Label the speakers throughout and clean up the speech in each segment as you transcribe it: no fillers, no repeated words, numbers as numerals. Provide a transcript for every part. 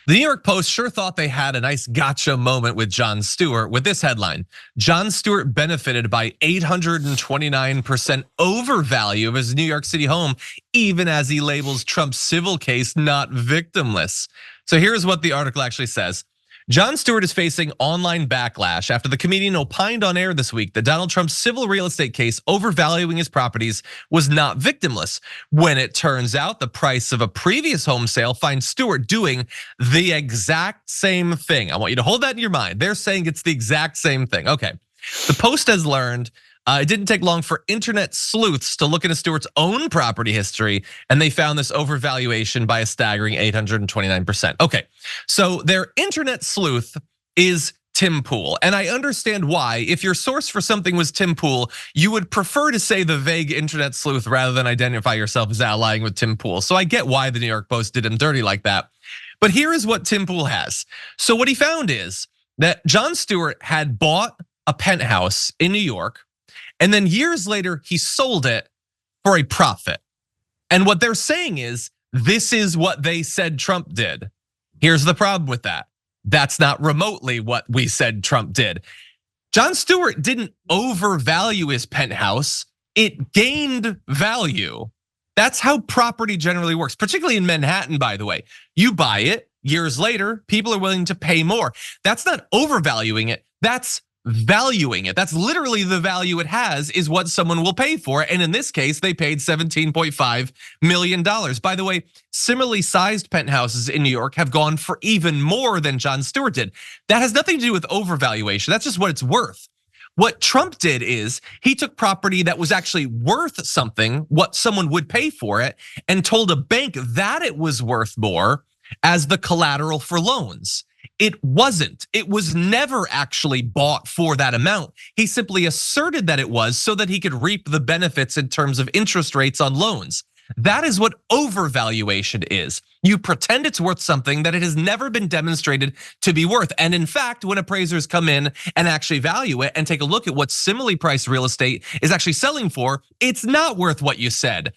Speaker 1: The New York Post sure thought they had a nice gotcha moment with Jon Stewart with this headline. Jon Stewart benefited by 829% overvalue of his New York City home, even as he labels Trump's civil case not victimless. So here's what the article actually says. Jon Stewart is facing online backlash after the comedian opined on air this week that Donald Trump's civil real estate case overvaluing his properties was not victimless, when it turns out the price of a previous home sale finds Stewart doing the exact same thing. I want you to hold that in your mind. They're saying it's the exact same thing. Okay, the Post has learned it didn't take long for internet sleuths to look into Stewart's own property history, and they found this overvaluation by a staggering 829%. Okay, so their internet sleuth is Tim Pool, and I understand why. If your source for something was Tim Pool, you would prefer to say the vague internet sleuth rather than identify yourself as allying with Tim Pool. So I get why the New York Post did him dirty like that. But here is what Tim Pool has. So what he found is that Jon Stewart had bought a penthouse in New York, and then years later, he sold it for a profit. And what they're saying is, this is what they said Trump did. Here's the problem with that. That's not remotely what we said Trump did. Jon Stewart didn't overvalue his penthouse. It gained value. That's how property generally works, particularly in Manhattan, by the way. You buy it, years later, people are willing to pay more. That's not overvaluing it, that's valuing it. That's literally the value it has, is what someone will pay for it. And in this case, they paid $17.5 million. By the way, similarly sized penthouses in New York have gone for even more than Jon Stewart did. That has nothing to do with overvaluation. That's just what it's worth. What Trump did is he took property that was actually worth something, what someone would pay for it, and told a bank that it was worth more as the collateral for loans. It wasn't. It was never actually bought for that amount. He simply asserted that it was so that he could reap the benefits in terms of interest rates on loans. That is what overvaluation is. You pretend it's worth something that it has never been demonstrated to be worth. And in fact, when appraisers come in and actually value it and take a look at what similarly priced real estate is actually selling for, it's not worth what you said.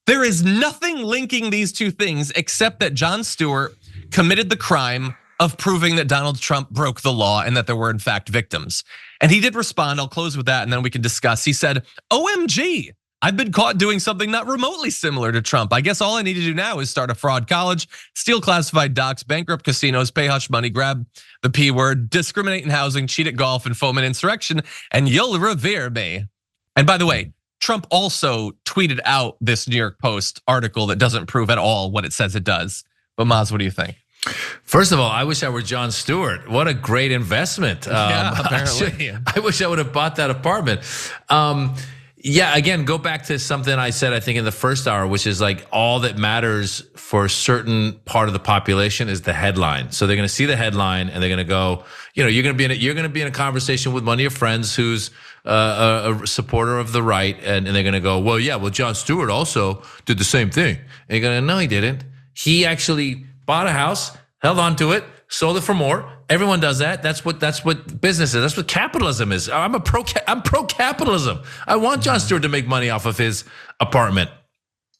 Speaker 1: There is nothing linking these two things except that Jon Stewart committed the crime of proving that Donald Trump broke the law and that there were in fact victims. And he did respond. I'll close with that and then we can discuss. He said, OMG, I've been caught doing something not remotely similar to Trump. I guess all I need to do now is start a fraud college, steal classified docs, bankrupt casinos, pay hush money, grab the P word, discriminate in housing, cheat at golf, and foment insurrection, and you'll revere me. And by the way, Trump also tweeted out this New York Post article that doesn't prove at all what it says it does. But Maz, what do you think?
Speaker 2: First of all, I wish I were Jon Stewart. What a great investment.
Speaker 1: Yeah, apparently.
Speaker 2: I wish I would have bought that apartment. Yeah, again, go back to something I said, I think in the first hour, which is like all that matters for a certain part of the population is the headline. So they're going to see the headline and they're going to go, you're going to be in a conversation with one of your friends who's a supporter of the right, and they're going to go, well, Jon Stewart also did the same thing. And you're going to, no, he didn't. He actually bought a house, held on to it, sold it for more. Everyone does that. That's what business is. That's what capitalism is. I'm pro capitalism. I want Jon Stewart to make money off of his apartment.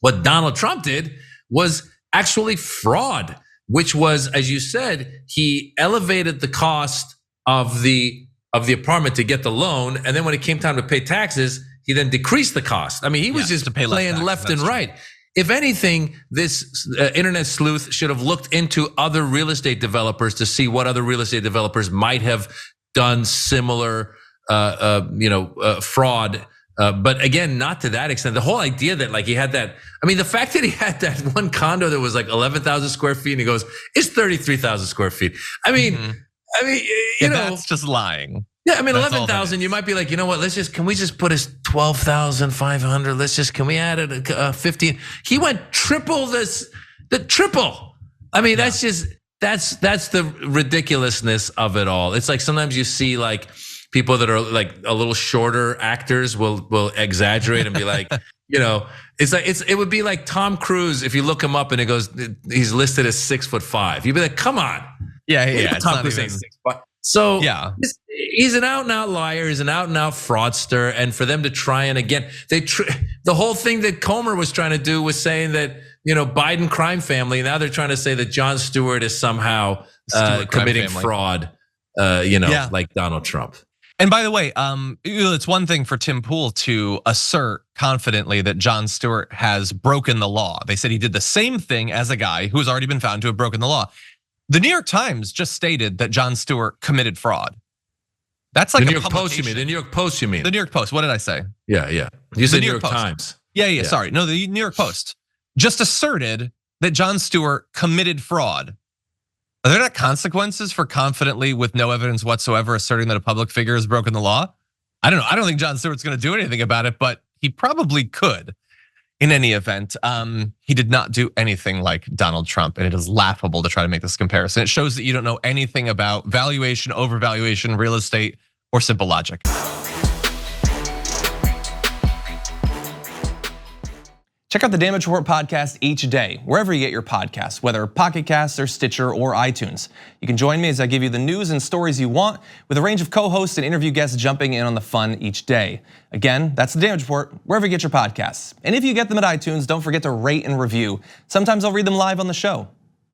Speaker 2: What Donald Trump did was actually fraud, which was, as you said, he elevated the cost of the apartment to get the loan, and then when it came time to pay taxes, he then decreased the cost. I mean, he was just playing left and right. If anything, this internet sleuth should have looked into other real estate developers to see what other real estate developers might have done similar, fraud. But again, not to that extent. The whole idea that like he had that, I mean, the fact that he had that one condo that was like 11,000 square feet and he goes, it's 33,000 square feet. I mean,
Speaker 1: that's just lying.
Speaker 2: Yeah, I mean, 11,000, you might be like, you know what, can we just put us 12,500? Can we add it 15? He went triple the triple. I mean, that's the ridiculously of it all. It's like sometimes you see like people that are like a little shorter actors will exaggerate and be like, it's like, it would be like Tom Cruise if you look him up and it goes, he's listed as 6'5". You'd be like, come on.
Speaker 1: Yeah.
Speaker 2: Tom Cruise ain't 6'5". So yeah, he's an out and out liar. He's an out and out fraudster. And for them to try and again, the whole thing that Comer was trying to do was saying that Biden crime family. Now they're trying to say that Jon Stewart is somehow committing fraud, like Donald Trump.
Speaker 1: And by the way, it's one thing for Tim Pool to assert confidently that Jon Stewart has broken the law. They said he did the same thing as a guy who has already been found to have broken the law. The New York Times just stated that Jon Stewart committed fraud. That's like
Speaker 2: the New York Post, you mean? The New York Post, you mean?
Speaker 1: The New York Post. What did I say?
Speaker 2: Yeah. You said New York Times.
Speaker 1: Yeah. Sorry. No, the New York Post just asserted that Jon Stewart committed fraud. Are there not consequences for confidently, with no evidence whatsoever, asserting that a public figure has broken the law? I don't know. I don't think Jon Stewart's going to do anything about it, but he probably could. In any event, he did not do anything like Donald Trump, and it is laughable to try to make this comparison. It shows that you don't know anything about valuation, overvaluation, real estate, or simple logic. Check out the Damage Report podcast each day, wherever you get your podcasts, whether Pocket Casts or Stitcher or iTunes. You can join me as I give you the news and stories you want, with a range of co-hosts and interview guests jumping in on the fun each day. Again, that's the Damage Report, wherever you get your podcasts. And if you get them at iTunes, don't forget to rate and review. Sometimes I'll read them live on the show.